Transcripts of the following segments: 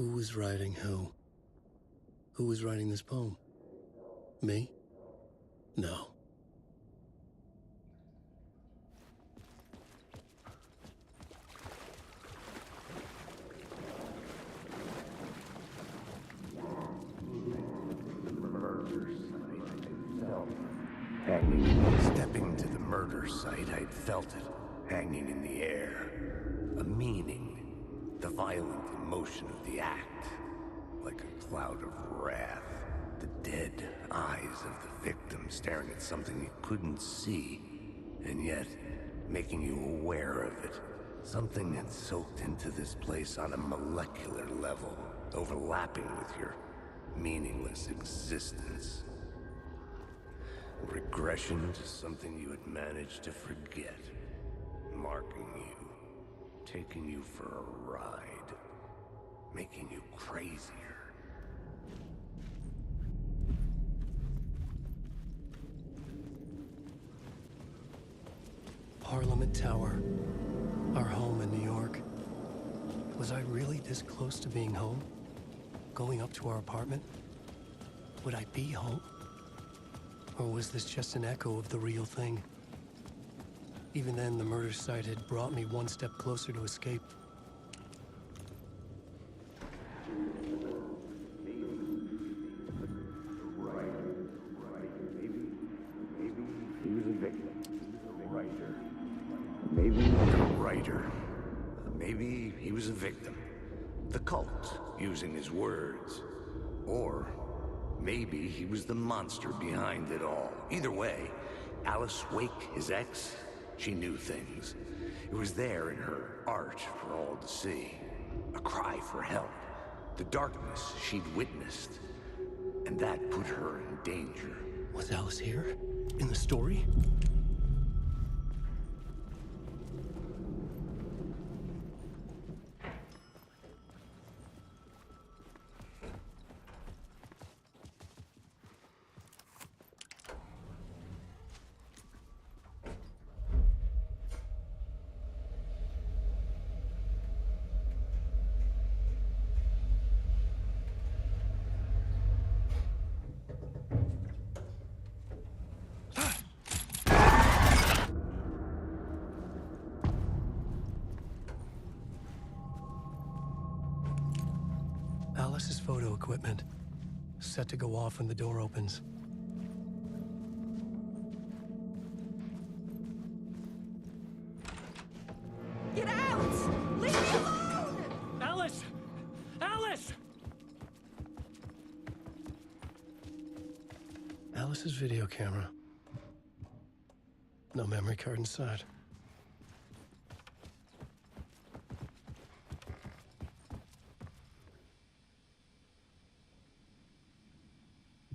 Who was writing who? Who was writing this poem? Me? No. Stepping to the murder site, I'd felt it, hanging in the air. A meaning, the violent emotion of the act, like a cloud of wrath. The dead eyes of the victim staring at something you couldn't see, and yet making you aware of it. Something had soaked into this place on a molecular level, overlapping with your meaningless existence. Regression to something you had managed to forget. Marking you. Taking you for a ride. Making you crazier. Parliament Tower. Our home in New York. Was I really this close to being home? Going up to our apartment? Would I be home? Or was this just an echo of the real thing? Even then, the murder site had brought me one step closer to escape. Maybe he was a victim. Writer. Maybe the writer. Maybe he was a victim. The cult, using his words. Or maybe he was the monster behind it all. Either way, Alice Wake, his ex, she knew things. It was there in her art for all to see. A cry for help. The darkness she'd witnessed. And that put her in danger. Was Alice here? In the story? Alice's photo equipment, set to go off when the door opens. Get out! Leave me alone! Alice! Alice! Alice's video camera. No memory card inside.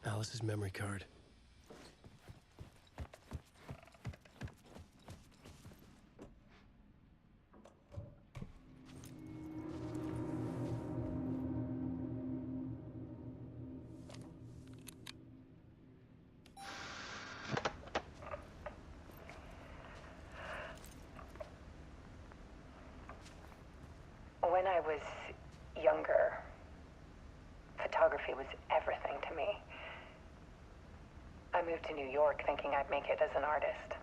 Alice's memory card. When I was younger, photography was everything to me. I moved to New York thinking I'd make it as an artist.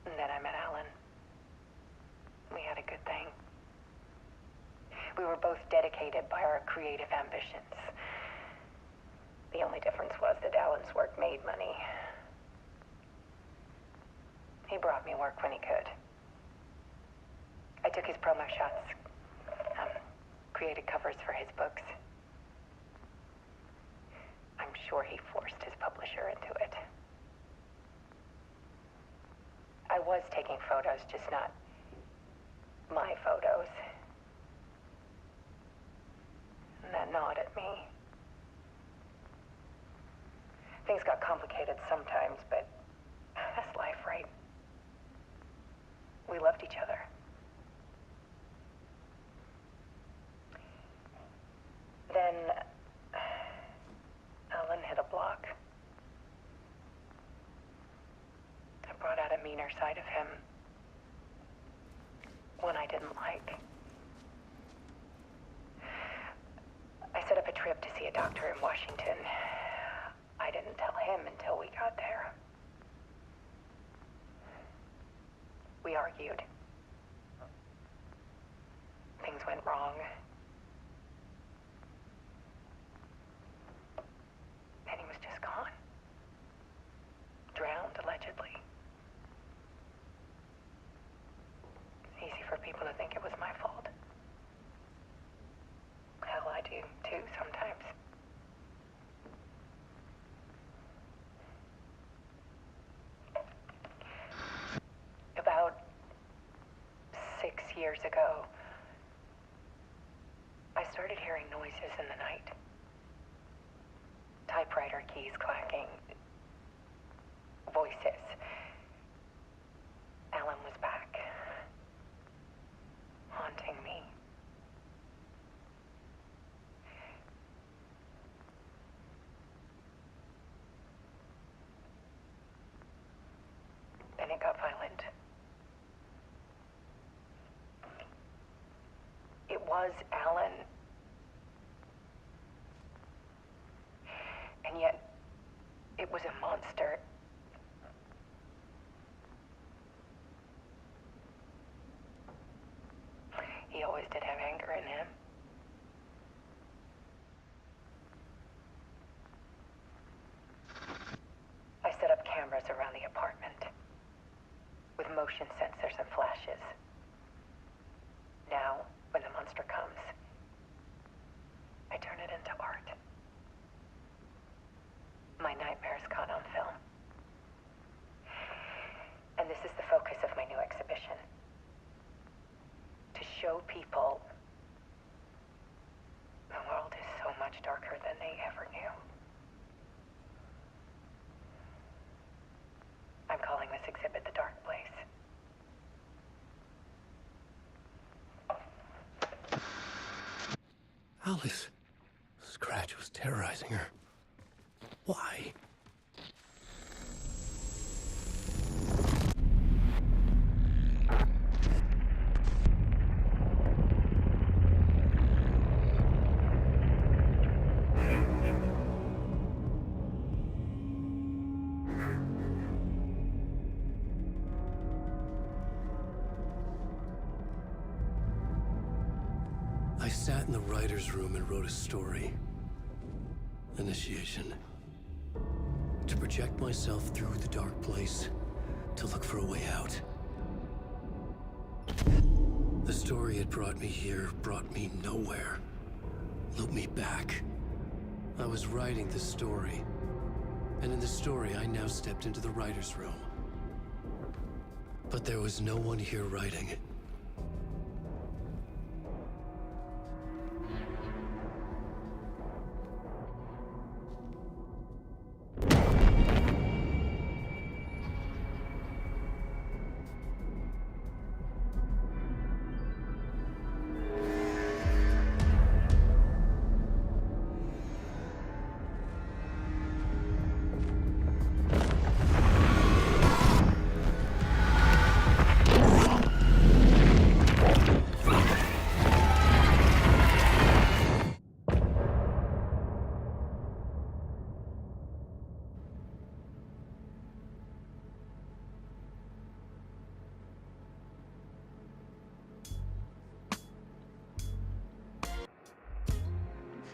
And then I met Alan. We had a good thing. We were both dedicated by our creative ambitions. The only difference was that Alan's work made money. He brought me work when he could. I took his promo shots, created covers for his books. I'm sure he forced his publisher into it. I was taking photos, just not my photos. And that gnawed at me. Things got complicated sometimes, but that's life, right? We loved each other. Then Alan hit a block. I brought out a meaner side of him. One I didn't like. Washington. I didn't tell him until we got there. We argued. Things went wrong. And he was just gone. Drowned, allegedly. Easy for people to think it was my fault. Hell, I do too sometimes. About 6 years ago, I started hearing noises in the night. Typewriter keys clacking. Voices. Alan was back. Haunting me. Then it got violent. It was Alan. And yet, it was a monster. He always did have anger in him. I set up cameras around the apartment with motion sensors and flashes. Now, when the monster comes, I turn it into art. My nightmares caught on film. And this is the focus of my new exhibition. To show people the world is so much darker than they ever knew. I'm calling this exhibit The Dark Place. Alice. Scratch was terrorizing her. Why? I sat in the writer's room and wrote a story. Initiation. To project myself through the dark place, to look for a way out. The story had brought me here, brought me nowhere. Looped me back. I was writing the story. And in the story, I now stepped into the writer's room. But there was no one here writing it.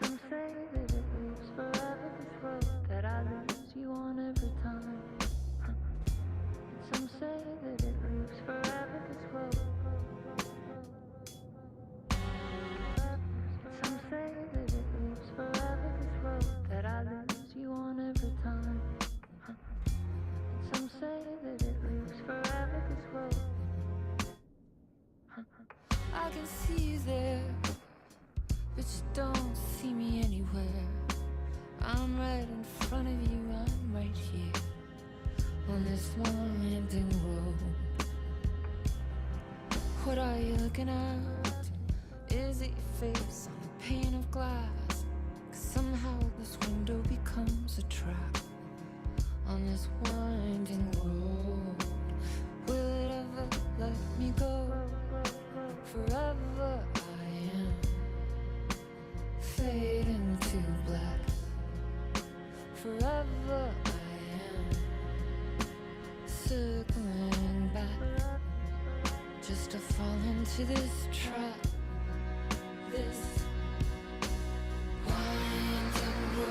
Some say that it lives forever, this road that I lose you on every time. Some say that it lives forever, this road. Some say that it lives forever, this road that I lose you on every time. Some say that it lives forever, this road. I can see you there, but you don't see me anywhere. I'm right in front of you, I'm right here on this winding road. What are you looking at? Is it your face on a pane of glass? 'Cause somehow this window becomes a trap on this winding road. Will it ever let me go? Forever I am fading to black. forever I am circling back just to fall into this trap, this winding road.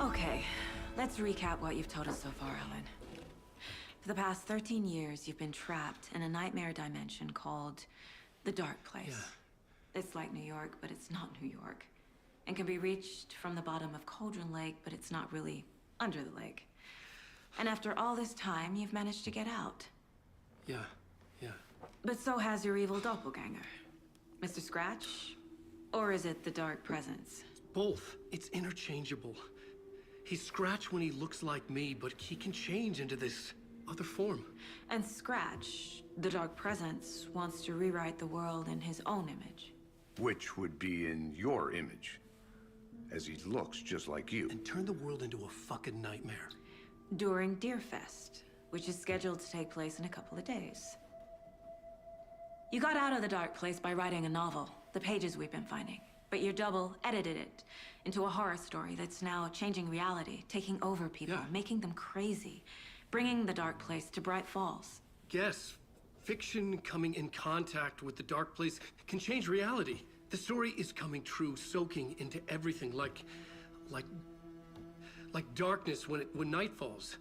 Okay, let's recap what you've told us so far, Alan. For the past 13 years, you've been trapped in a nightmare dimension called the Dark Place. Yeah. It's like New York, but it's not New York. And can be reached from the bottom of Cauldron Lake, but it's not really under the lake. And after all this time, you've managed to get out. Yeah. But so has your evil doppelganger. Mr. Scratch? Or is it the Dark Presence? Both. It's interchangeable. He's Scratch when he looks like me, but he can change into this other form. And Scratch, the Dark Presence, wants to rewrite the world in his own image. Which would be in your image, as he looks just like you. And turn the world into a fucking nightmare. During Deerfest, which is scheduled to take place in a couple of days. You got out of the Dark Place by writing a novel, the pages we've been finding. But your double edited it into a horror story that's now changing reality, taking over people, making them crazy, bringing the Dark Place to Bright Falls. Yes, fiction coming in contact with the Dark Place can change reality. The story is coming true, soaking into everything like darkness when night falls.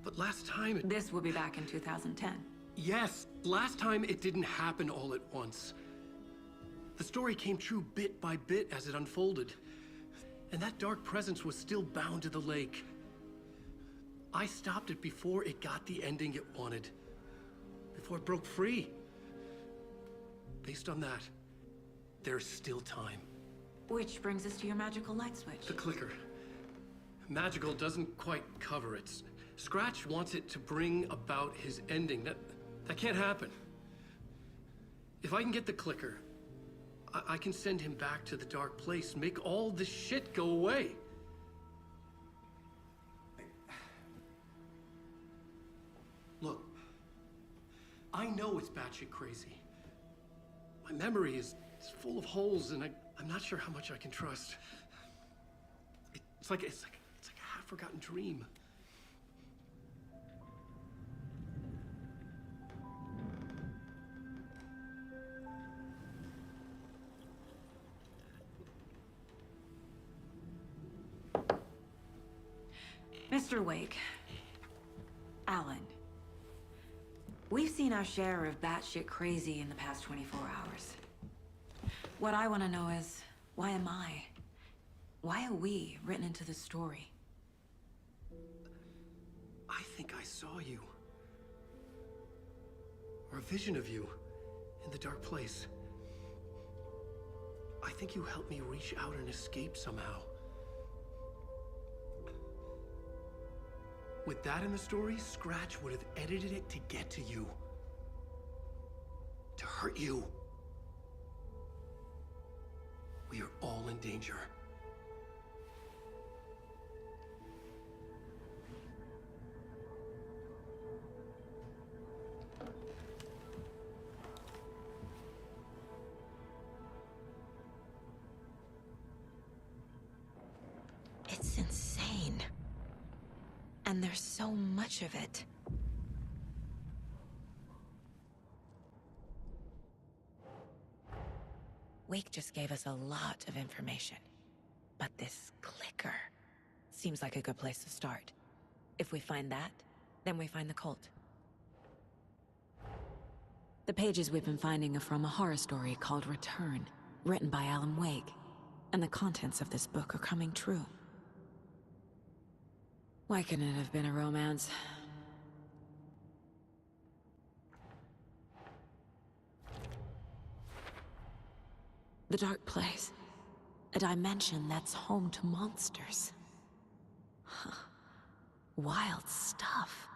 But last time This will be back in 2010. Yes, last time it didn't happen all at once. The story came true bit by bit as it unfolded. And that dark presence was still bound to the lake. I stopped it before it got the ending it wanted. Before it broke free. Based on that, there's still time. Which brings us to your magical light switch. The clicker. Magical doesn't quite cover it. Scratch wants it to bring about his ending. That can't happen. If I can get the clicker, I can send him back to the Dark Place, make all this shit go away. Look, I know it's batshit crazy. My memory is full of holes, and I'm not sure how much I can trust. It's like a half-forgotten dream. Mr. Wake, Alan, we've seen our share of batshit crazy in the past 24 hours. What I want to know is, why am I? Why are we written into the story? I think I saw you. Or a vision of you in the Dark Place. I think you helped me reach out and escape somehow. With that in the story, Scratch would have edited it to get to you. To hurt you. We are all in danger. It's insane. And there's so much of it. Wake just gave us a lot of information. But this clicker seems like a good place to start. If we find that, then we find the cult. The pages we've been finding are from a horror story called Return, written by Alan Wake. And the contents of this book are coming true. Why couldn't it have been a romance? The Dark Place. A dimension that's home to monsters. Huh. Wild stuff.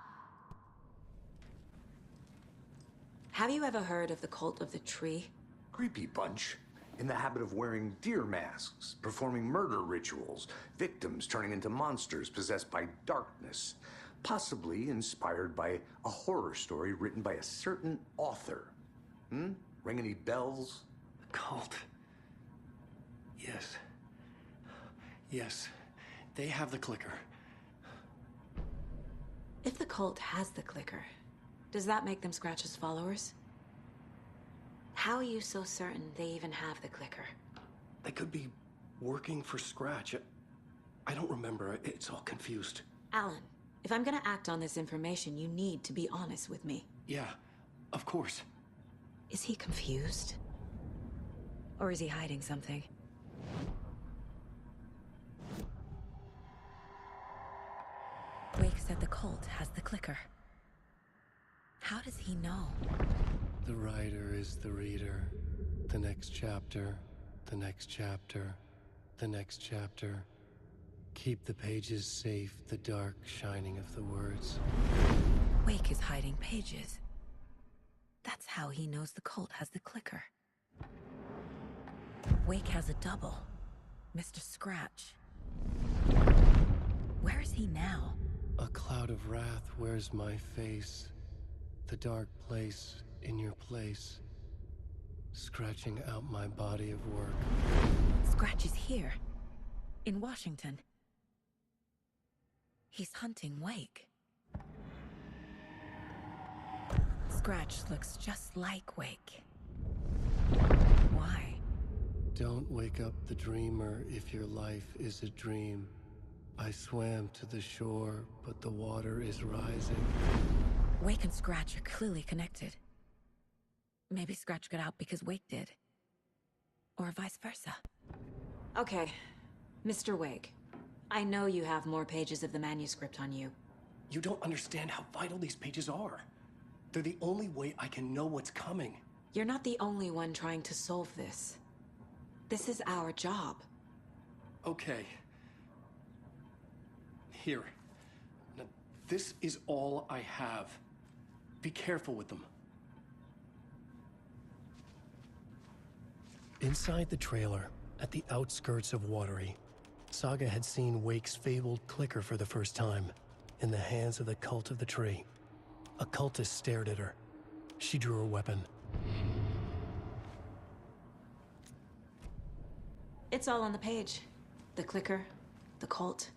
Have you ever heard of the Cult of the Tree? Creepy bunch. In the habit of wearing deer masks, performing murder rituals, victims turning into monsters possessed by darkness, possibly inspired by a horror story written by a certain author. Ring any bells? The cult. Yes. Yes. They have the clicker. If the cult has the clicker, does that make them Scratch's followers? How are you so certain they even have the clicker? They could be working for Scratch. I don't remember. It's all confused. Alan, if I'm gonna act on this information, you need to be honest with me. Yeah, of course. Is he confused? Or is he hiding something? Wake said the cult has the clicker. How does he know? The writer is the reader. The next chapter, the next chapter, the next chapter. Keep the pages safe, the dark shining of the words. Wake is hiding pages. That's how he knows the cult has the clicker. Wake has a double. Mr. Scratch. Where is he now? A cloud of wrath wears my face. The dark place in your place. Scratching out my body of work. Scratch is here. In Washington. He's hunting Wake. Scratch looks just like Wake. Why? Don't wake up the dreamer if your life is a dream. I swam to the shore, but the water is rising. Wake and Scratch are clearly connected. Maybe Scratch got out because Wake did. Or vice versa. Okay, Mr. Wake. I know you have more pages of the manuscript on you. You don't understand how vital these pages are. They're the only way I can know what's coming. You're not the only one trying to solve this. This is our job. Okay. Here. Now, this is all I have. Be careful with them. Inside the trailer, at the outskirts of Watery, Saga had seen Wake's fabled clicker for the first time, in the hands of the Cult of the Tree. A cultist stared at her. She drew her weapon. It's all on the page. The clicker, the cult.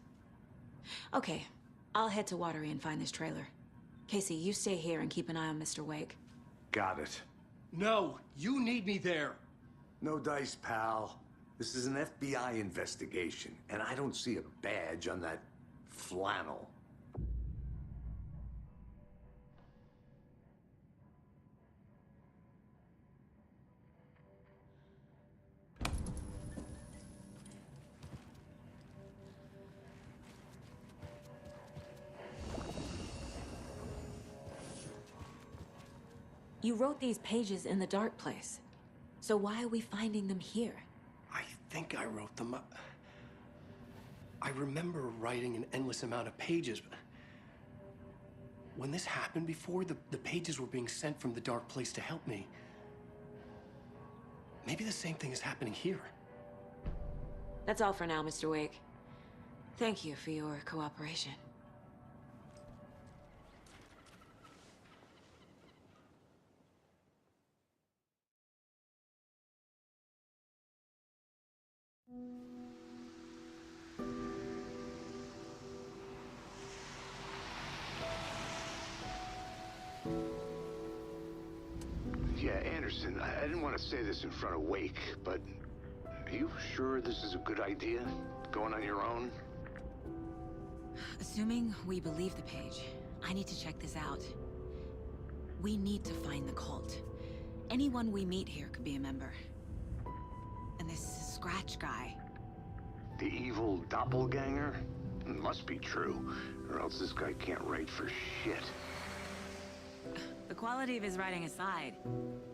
Okay, I'll head to Watery and find this trailer. Casey, you stay here and keep an eye on Mr. Wake. Got it. No, you need me there. No dice, pal. This is an FBI investigation, and I don't see a badge on that flannel. You wrote these pages in the Dark Place. So why are we finding them here? I think I wrote them. I remember writing an endless amount of pages, but when this happened before, the pages were being sent from the Dark Place to help me. Maybe the same thing is happening here. That's all for now, Mr. Wake. Thank you for your cooperation. Yeah, Anderson, I didn't want to say this in front of Wake, but are you sure this is a good idea? Going on your own? Assuming we believe the page, I need to check this out. We need to find the cult. Anyone we meet here could be a member. And this Scratch guy, The evil doppelganger? Must be true, or else this guy can't write for shit. The quality of his writing aside,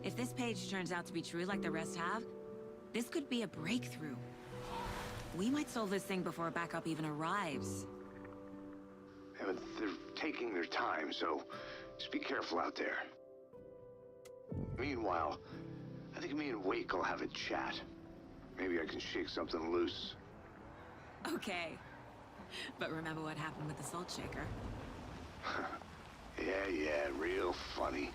if this page turns out to be true like the rest have, this could be a breakthrough. We might solve this thing before backup even arrives. Yeah, but they're taking their time, so just be careful out there. Meanwhile, I think me and Wake will have a chat. Maybe I can shake something loose. Okay. But remember what happened with the salt shaker? Yeah, real funny.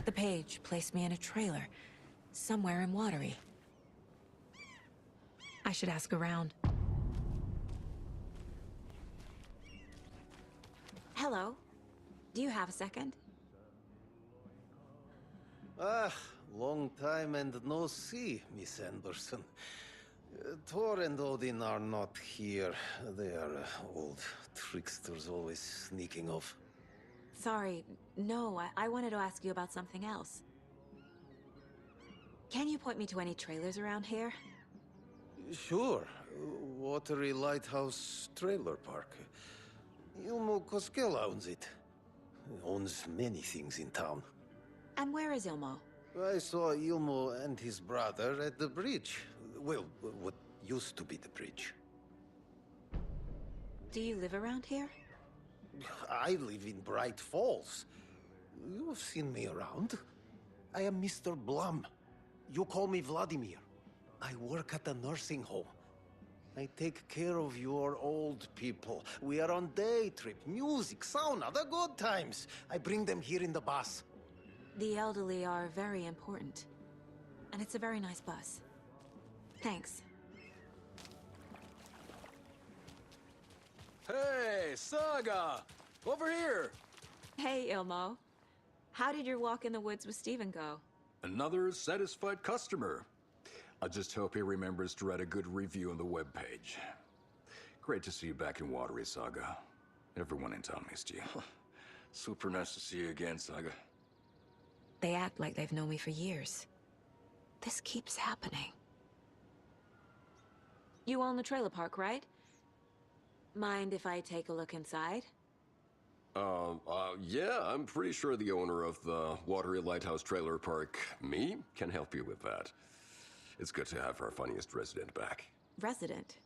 The page placed me in a trailer, somewhere in Watery. I should ask around. Hello. Do you have a second? Ah, long time and no see, Miss Anderson. Thor and Odin are not here. They are old tricksters always sneaking off. Sorry, no, I wanted to ask you about something else. Can you point me to any trailers around here? Sure. Watery Lighthouse Trailer Park. Ilmo Koskela owns it. Owns many things in town. And where is Ilmo? I saw Ilmo and his brother at the bridge. Well, what used to be the bridge. Do you live around here? I live in Bright Falls. You've seen me around. I am Mr. Blum. You call me Vladimir. I work at a nursing home. I take care of your old people. We are on day trip, music, sauna, the good times. I bring them here in the bus. The elderly are very important. And it's a very nice bus. Thanks. Hey, Saga! Over here! Hey, Ilmo. How did your walk in the woods with Steven go? Another satisfied customer. I just hope he remembers to write a good review on the webpage. Great to see you back in Watery, Saga. Everyone in town missed you. Super nice to see you again, Saga. They act like they've known me for years. This keeps happening. You own the trailer park, right? Mind if I take a look inside? Yeah, I'm pretty sure the owner of the Watery Lighthouse Trailer Park, me, can help you with that. It's good to have our funniest resident back. Resident?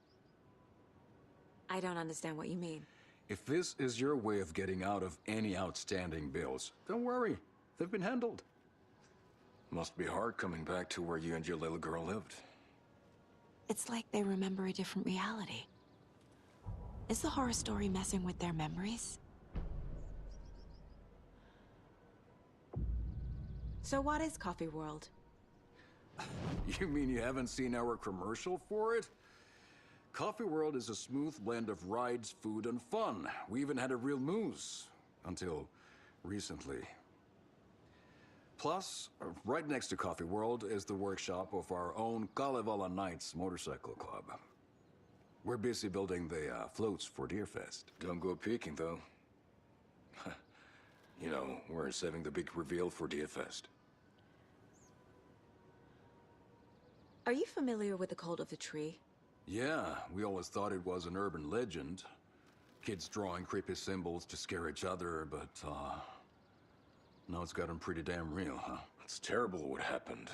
I don't understand what you mean. If this is your way of getting out of any outstanding bills, don't worry. They've been handled. Must be hard coming back to where you and your little girl lived. It's like they remember a different reality. Is the horror story messing with their memories? So what is Coffee World? You mean you haven't seen our commercial for it? Coffee World is a smooth blend of rides, food, and fun. We even had a real moose. Until recently. Plus, right next to Coffee World is the workshop of our own Kalevala Knights Motorcycle Club. We're busy building the floats for Deerfest. Don't go peeking, though. You know, we're saving the big reveal for Deerfest. Are you familiar with the Cult of the Tree? Yeah, we always thought it was an urban legend. Kids drawing creepy symbols to scare each other, but, now it's gotten pretty damn real, huh? It's terrible what happened.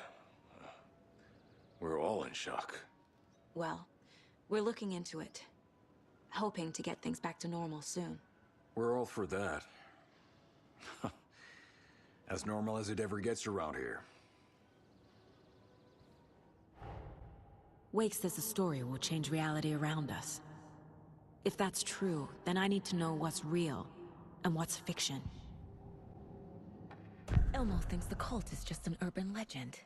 We're all in shock. Well, we're looking into it. Hoping to get things back to normal soon. We're all for that. As normal as it ever gets around here. Wake says the story will change reality around us. If that's true, then I need to know what's real and what's fiction. Elmo thinks the cult is just an urban legend.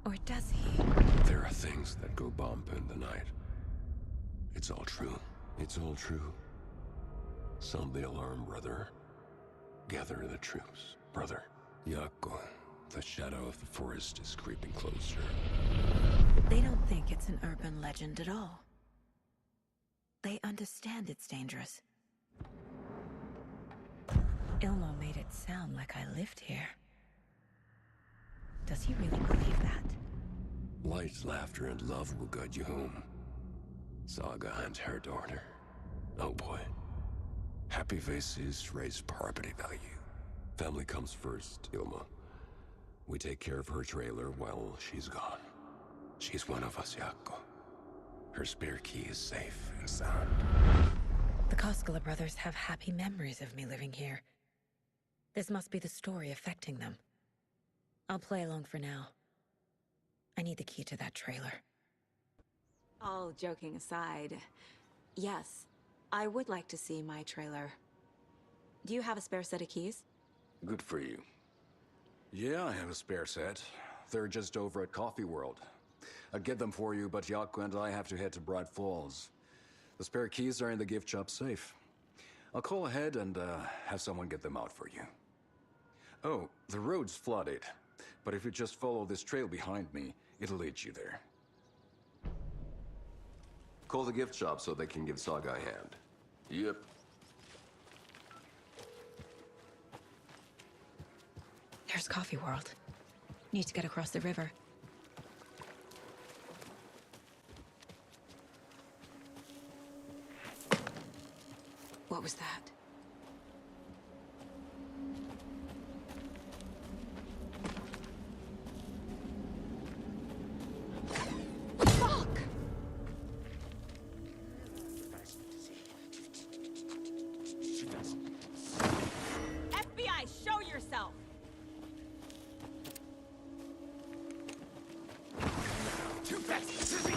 Or does he? There are things that go bump in the night. It's all true. It's all true. Sound the alarm, brother. Gather the troops, brother. Yako, the shadow of the forest is creeping closer. They don't think it's an urban legend at all. They understand it's dangerous. Ilmo made it sound like I lived here. Does he really believe that? Light, laughter, and love will guide you home. Saga and her daughter. Oh boy. Happy faces raise property value. Family comes first, Ilma. We take care of her trailer while she's gone. She's one of us, Jaakko. Her spare key is safe and sound. The Koskela brothers have happy memories of me living here. This must be the story affecting them. I'll play along for now. I need the key to that trailer. All joking aside, yes, I would like to see my trailer. Do you have a spare set of keys? Good for you. Yeah, I have a spare set. They're just over at Coffee World. I'd get them for you, but Jaakko and I have to head to Bright Falls. The spare keys are in the gift shop safe. I'll call ahead and have someone get them out for you. Oh, the road's flooded, but if you just follow this trail behind me, it'll lead you there. Call the gift shop so they can give Saga a hand. Yep. There's Coffee World. Need to get across the river. What was that? Fuck! FBI, show yourself! Too fast, Sissy!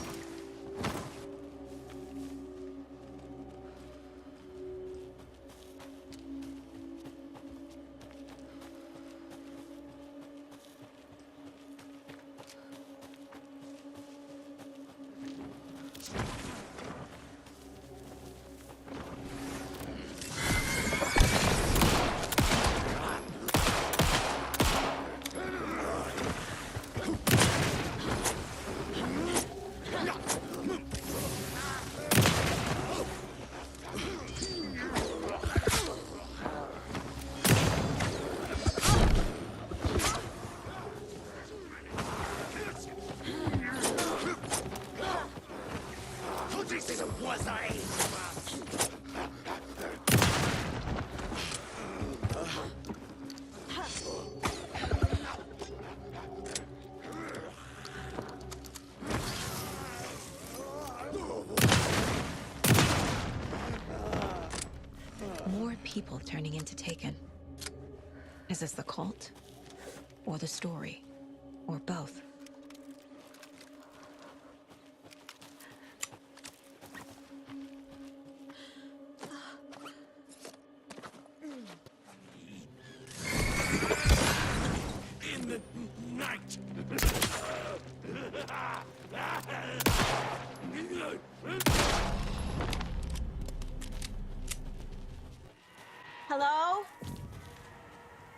More people turning into Taken. Is this the cult? Or the story? Or both? In the night! Hello?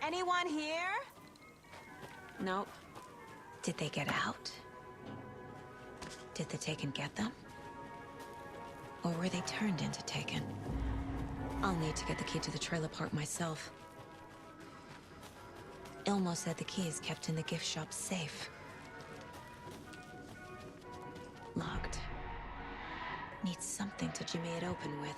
Anyone here? Nope. Did they get out? Did the Taken get them? Or were they turned into Taken? I'll need to get the key to the trailer park myself. Ilmo said the key is kept in the gift shop safe. Locked. Need something to jimmy it open with.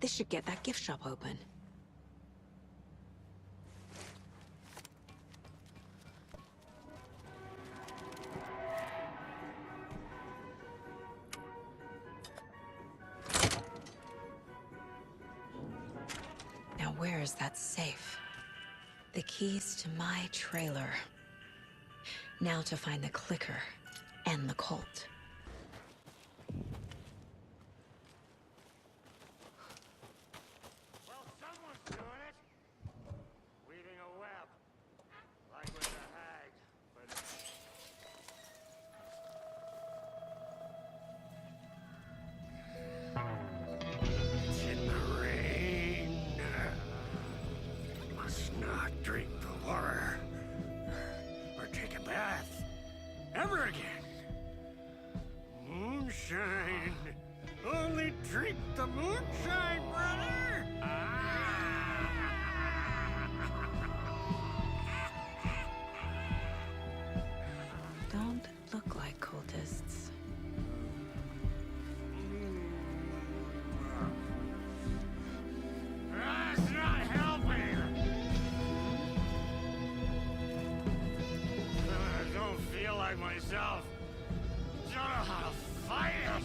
This should get that gift shop open. Now where is that safe? The keys to my trailer. Now to find the clicker and the cult. Well, someone's doing it. Weaving a web. Like with a hag, but... It's in the rain. Must not drink the water. Or take a bath. Ever again. Moonshine. Only drink the moonshine, brother! Don't look like cultists. That's not helping! I don't feel like myself. Don't know how to fight it!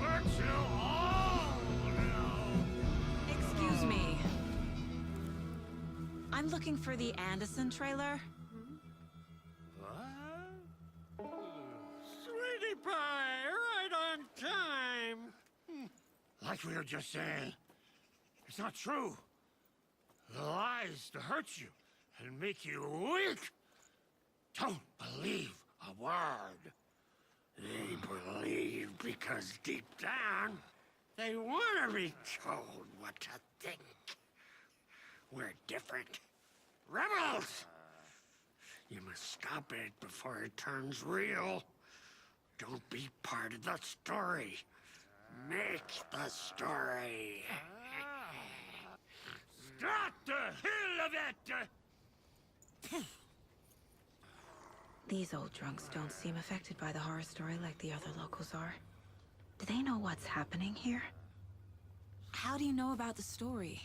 We're too old now! Excuse me. I'm looking for the Anderson trailer. What? Sweetie pie, right on time! Like we were just saying, it's not true. The lies to hurt you and make you weak. Don't believe a word. They believe because deep down, they want to be told what to think. We're different. Rebels! You must stop it before it turns real. Don't be part of the story. Make the story. Start the hell of it! These old drunks don't seem affected by the horror story like the other locals are. Do they know what's happening here? How do you know about the story?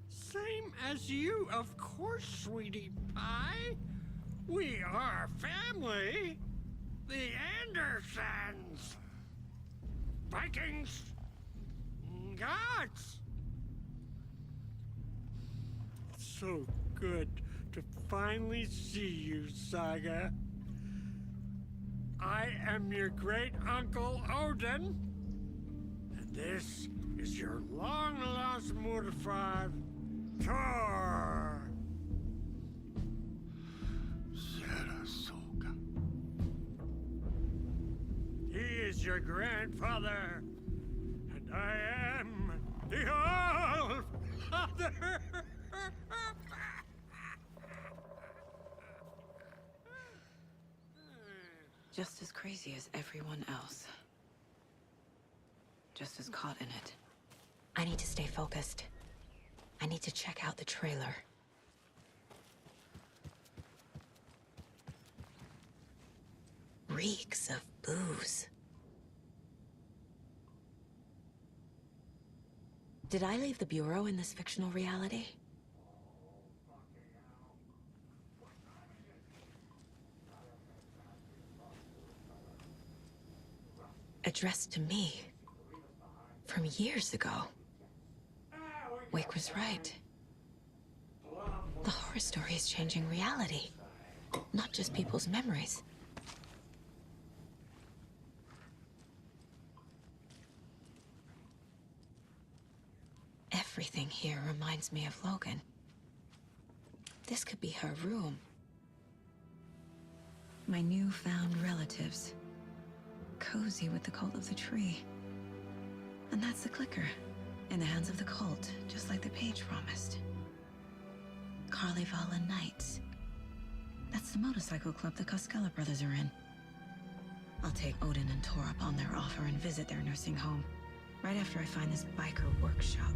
Same as you, of course, sweetie pie. We are family. The Andersons. Vikings. Gods. So good to finally see you, Saga. I am your great-uncle Odin. And this is your long-lost mortified Thor. Sarasota. He is your grandfather, and I am the All-Father. Just as crazy as everyone else. Just as caught in it. I need to stay focused. I need to check out the trailer. Reeks of booze. Did I leave the bureau in this fictional reality? Addressed to me. From years ago. Wake was right. The horror story is changing reality. Not just people's memories. Everything here reminds me of Logan. This could be her room. My newfound relatives. Cozy with the cult of the tree. And that's the clicker. In the hands of the cult, just like the page promised. Carnival Nights. That's the motorcycle club the Costello brothers are in. I'll take Odin and Tor up on their offer and visit their nursing home. Right after I find this biker workshop.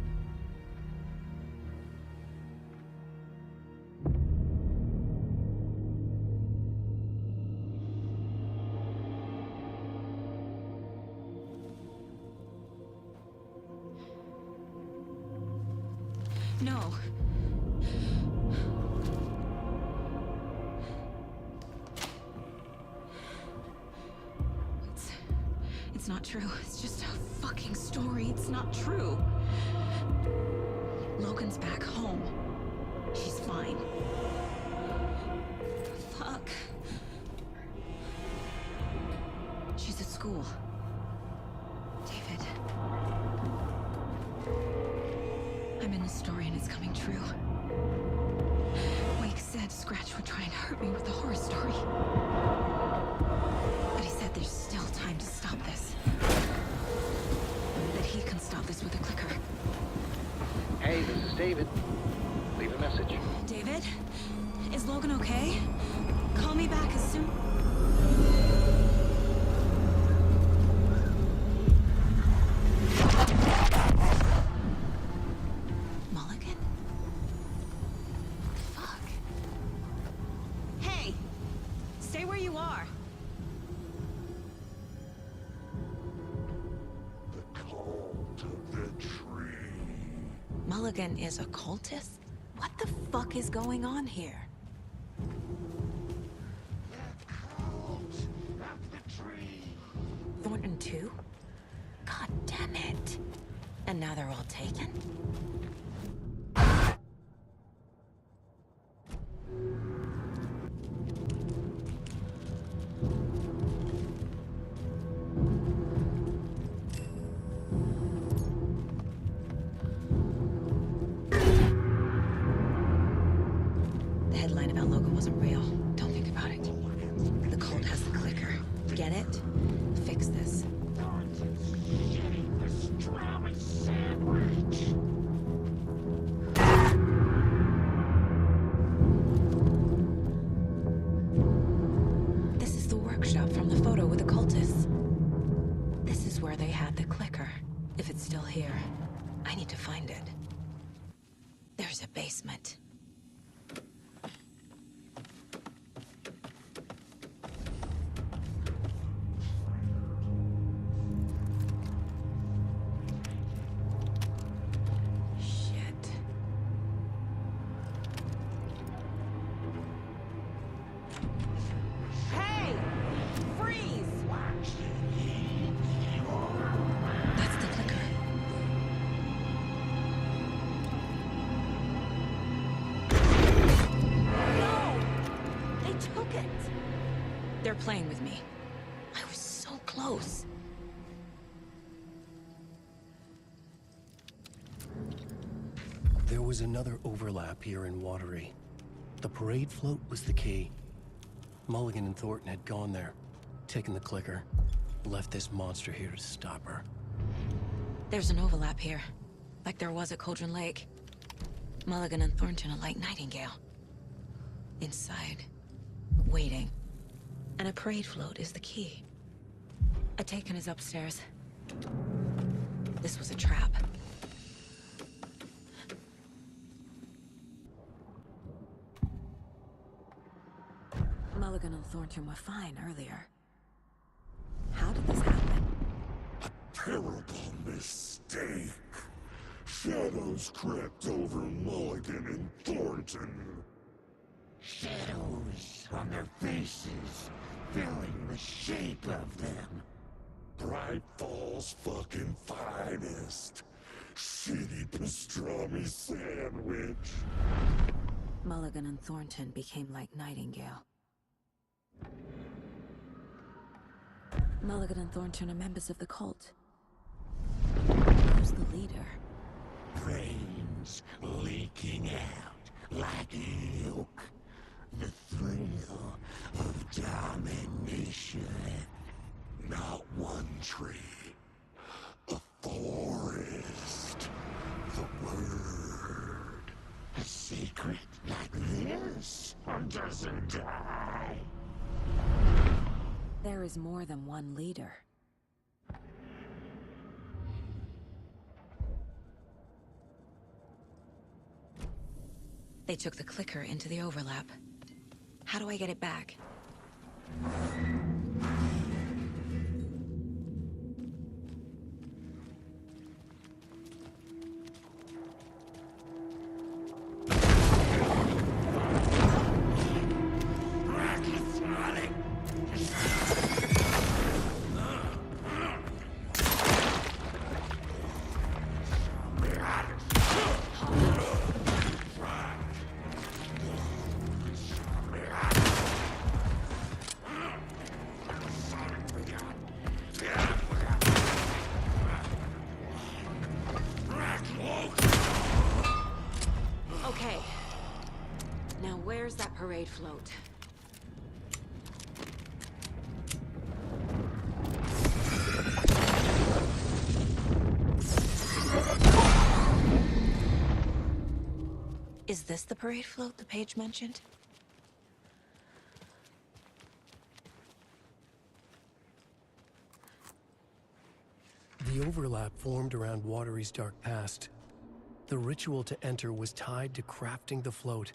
No. It's not true. It's just a fucking story. It's not true. Logan's back home. She's fine. Fuck. She's at school. David. I'm in the story and it's coming true. Wake said Scratch would try and hurt me with the horror story. But he said there's still time to stop this. That he can stop this with a clicker. Hey, this is David. Leave a message. David? Is Logan okay? Call me back as soon... Mulligan? Fuck. Hey! Stay where you are. The cult of the tree. Mulligan is a cultist? What the fuck is going on here? Thornton too? God damn it. And now they're all taken? The headline about Logan wasn't real. Don't think about it. The cult has the clicker. Get it? Fix this. This is the workshop from the photo with the cultists. This is where they had the clicker. If it's still here, I need to find it. There's a basement. Hey! Freeze! That's the clicker. No! They took it! They're playing with me. I was so close. There was another overlap here in Watery. The parade float was the key. Mulligan and Thornton had gone there, taken the clicker, left this monster here to stop her. There's an overlap here, like there was at Cauldron Lake. Mulligan and Thornton are like Nightingale. Inside, waiting. And a parade float is the key. Ataken is upstairs. This was a trap. Mulligan and Thornton were fine earlier. How did this happen? Terrible mistake. Shadows crept over Mulligan and Thornton. Shadows on their faces, filling the shape of them. Bright Falls fucking finest. Shitty pastrami sandwich. Mulligan and Thornton became like Nightingale. Mulligan and Thornton are members of the cult. Who's the leader? Brains leaking out like milk. The thrill of domination. Not one tree. A forest. The word. A secret like this doesn't die. There is more than one leader. They took the clicker into the overlap. How do I get it back? Okay. Now where's that parade float? Is this the parade float the page mentioned? The overlap formed around Watery's dark past. The ritual to enter was tied to crafting the float.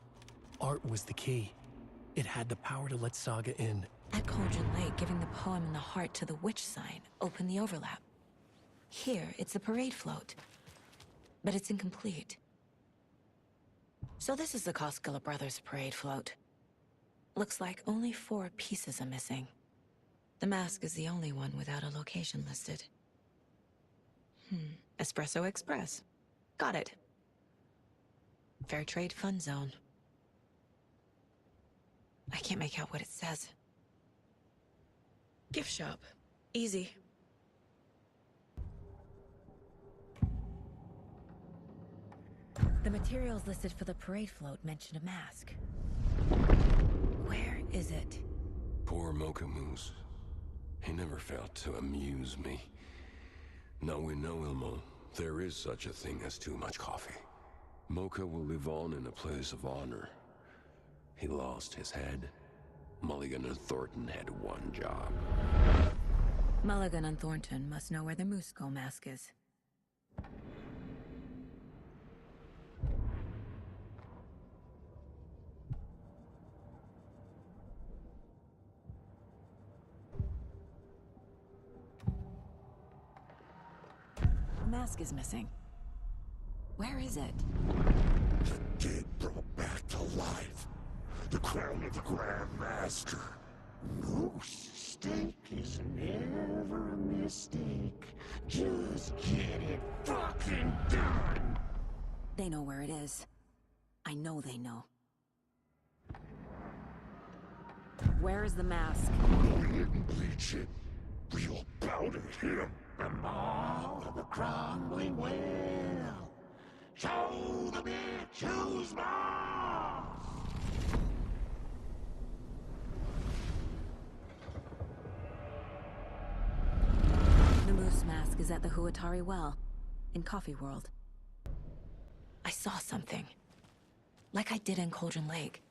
Art was the key. It had the power to let Saga in. At Cauldron Lake, giving the poem and the heart to the witch sign opened the overlap. Here, it's the parade float. But it's incomplete. So this is the Koskela Brothers parade float. Looks like only 4 pieces are missing. The mask is the only one without a location listed. Espresso Express. Got it. Fair Trade Fun Zone. I can't make out what it says. Gift shop. Easy. The materials listed for the parade float mention a mask. Where is it? Poor Mocha Moose. He never failed to amuse me. Now we know, Ilmo, there is such a thing as too much coffee. Mocha will live on in a place of honor. He lost his head. Mulligan and Thornton had one job. Mulligan and Thornton must know where the Moose Skull mask is. The mask is missing. Where is it? The dead brought back to life. The crown of the Grand Master. Moose steak is never a mistake. Just get it fucking done. They know where it is. I know they know. Where is the mask? We didn't bleach it. We'll powder him. And all of the crumbling well. Show the bitch who's boss! The moose mask is at the Huatari Well, in Coffee World. I saw something. Like I did in Cauldron Lake.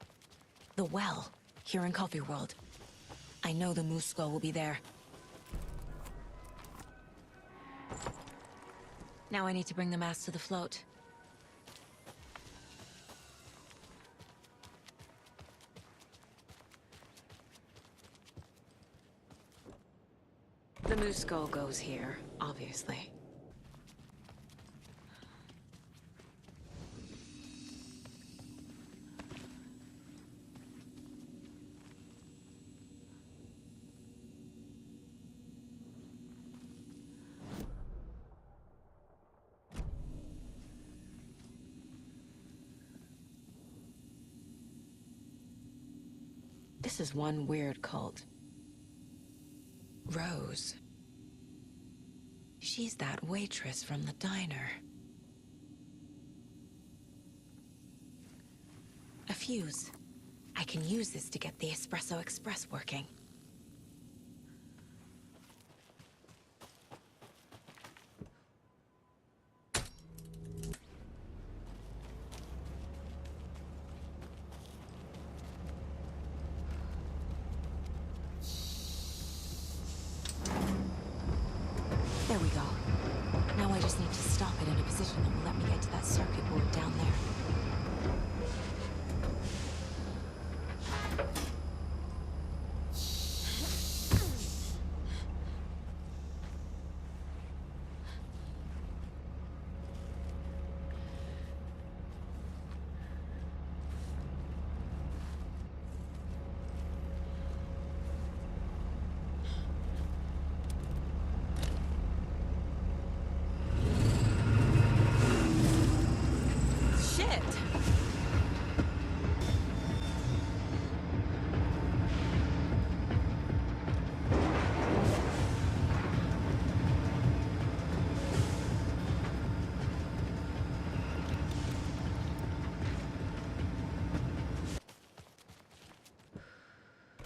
The well, here in Coffee World. I know the moose skull will be there. Now I need to bring the mask to the float. The moose skull goes here, obviously. This is one weird cult. Rose. She's that waitress from the diner. A fuse. I can use this to get the Espresso Express working. There we go. Now I just need to stop it in a position that will let me get to that circuit board down there.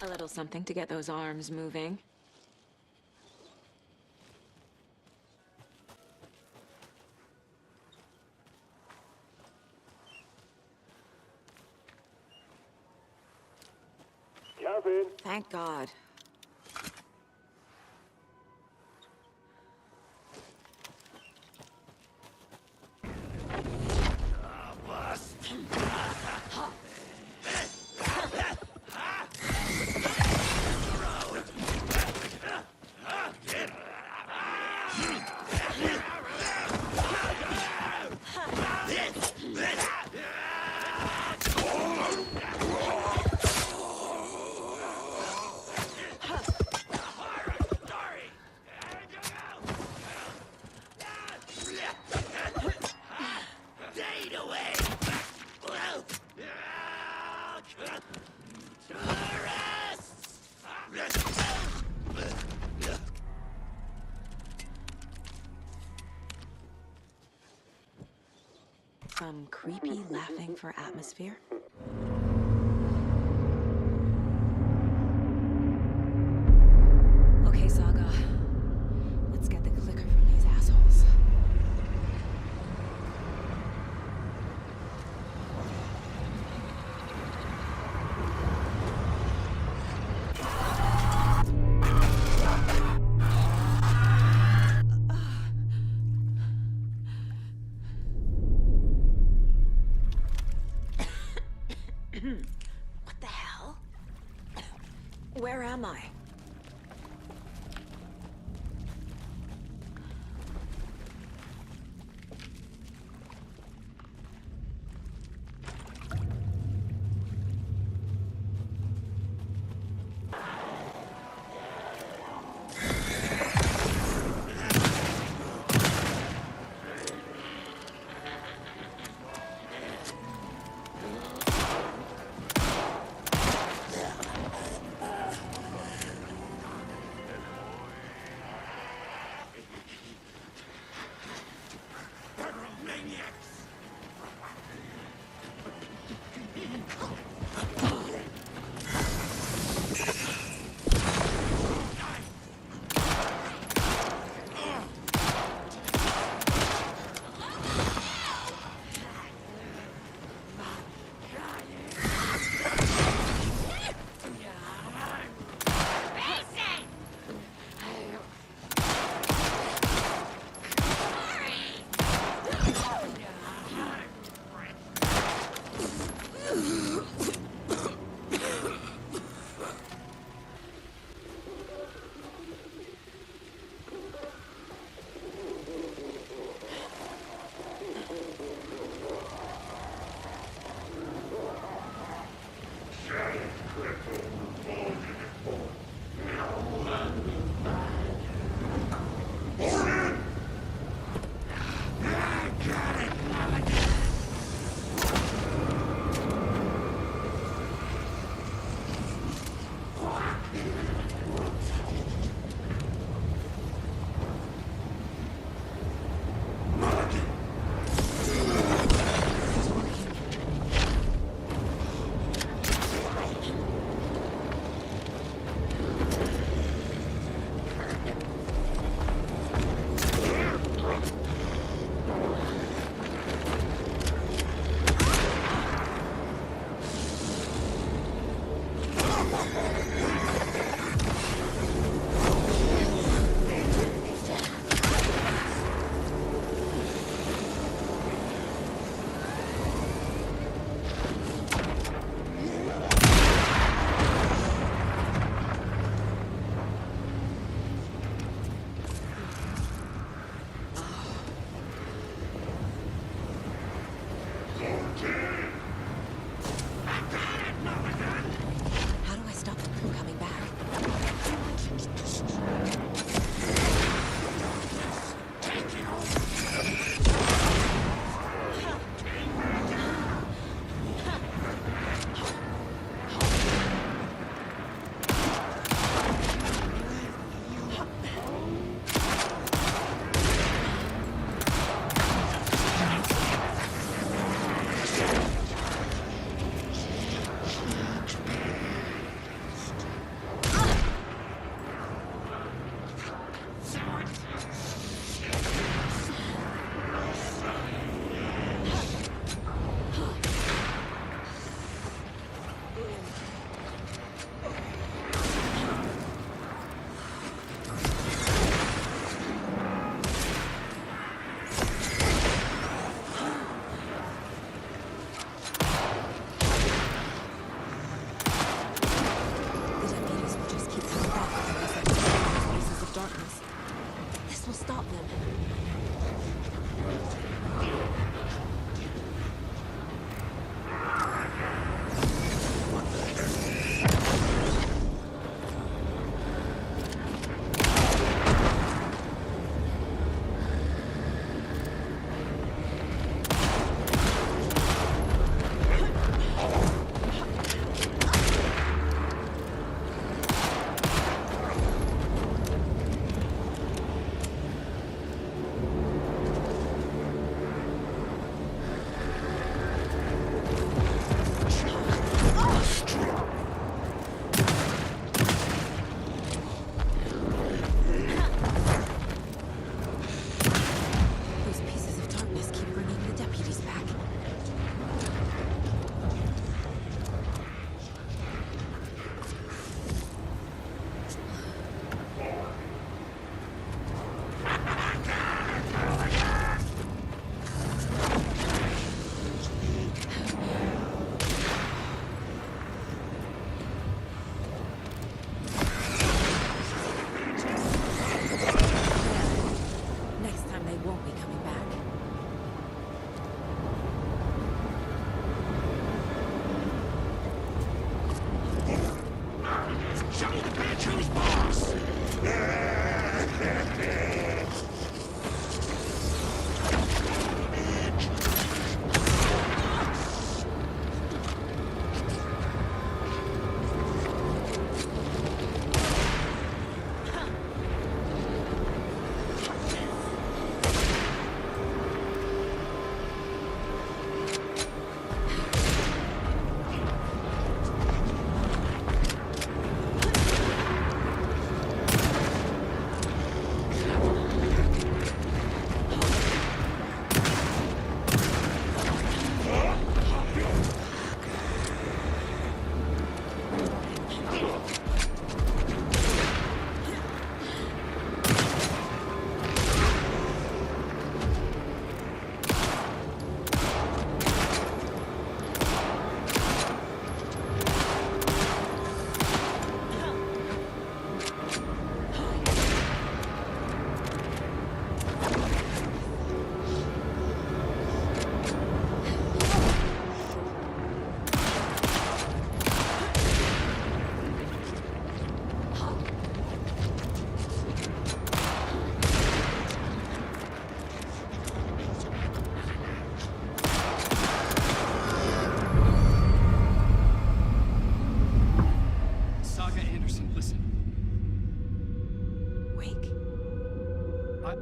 A little something to get those arms moving. Kevin! Thank God. Some creepy laughing for atmosphere. Okay, Saga. Let's get the clicker from these assholes. What the hell? Where am I?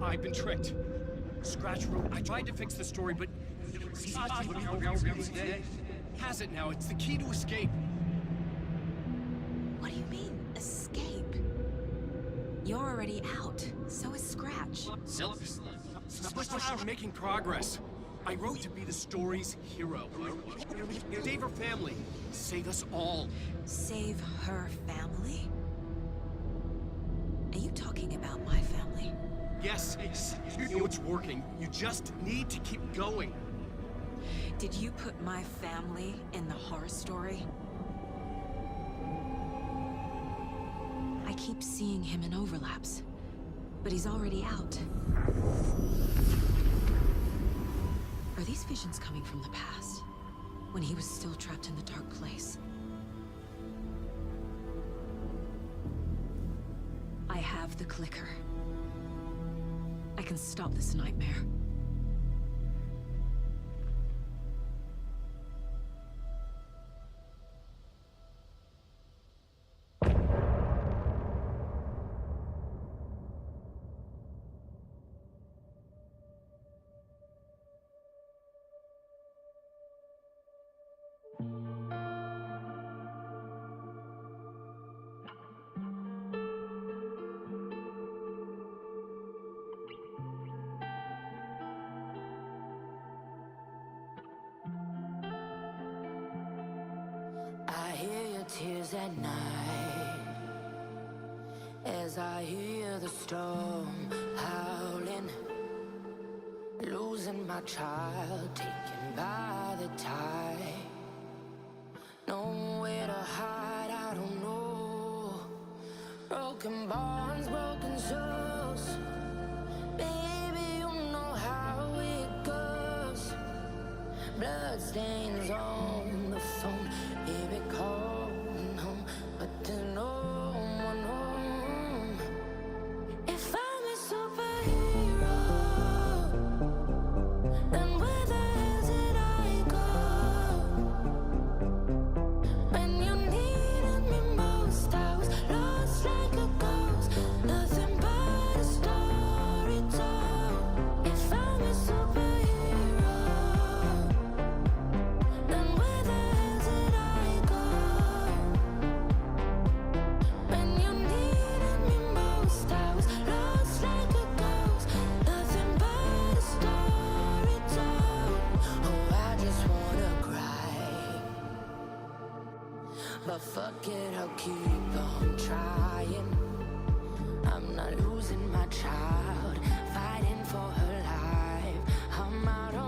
I've been tricked. Scratch wrote, I tried to fix the story, but... has it now. It's the key to escape. What do you mean, escape? You're already out. So is Scratch. We're making progress. I wrote to be the story's hero. Save her family. Save us all. Save her family? Are you talking about my family? Yes, you know it's working. You just need to keep going. Did you put my family in the horror story? I keep seeing him in overlaps, but he's already out. Are these visions coming from the past, when he was still trapped in the dark place? I have the clicker. I can stop this nightmare. I hear your tears at night as I hear the storm howling, losing my child, taken by the tide. Nowhere to hide, I don't know. Broken bonds, broken souls. Baby, you know how it goes. Blood stains on the phone. Hear it calling home, but there's no one home. If I'm a superhero, then where the hell did I go? When you needed me most, I was lost like a ghost. Nothing but a story told. If I'm a superhero, then where the hell did I go? When you needed me most, I was lost like a ghost. Nothing but a story told. Oh, I just wanna cry, but fuck it, I'll keep on trying. I'm not losing my child, fighting for her life. I'm out on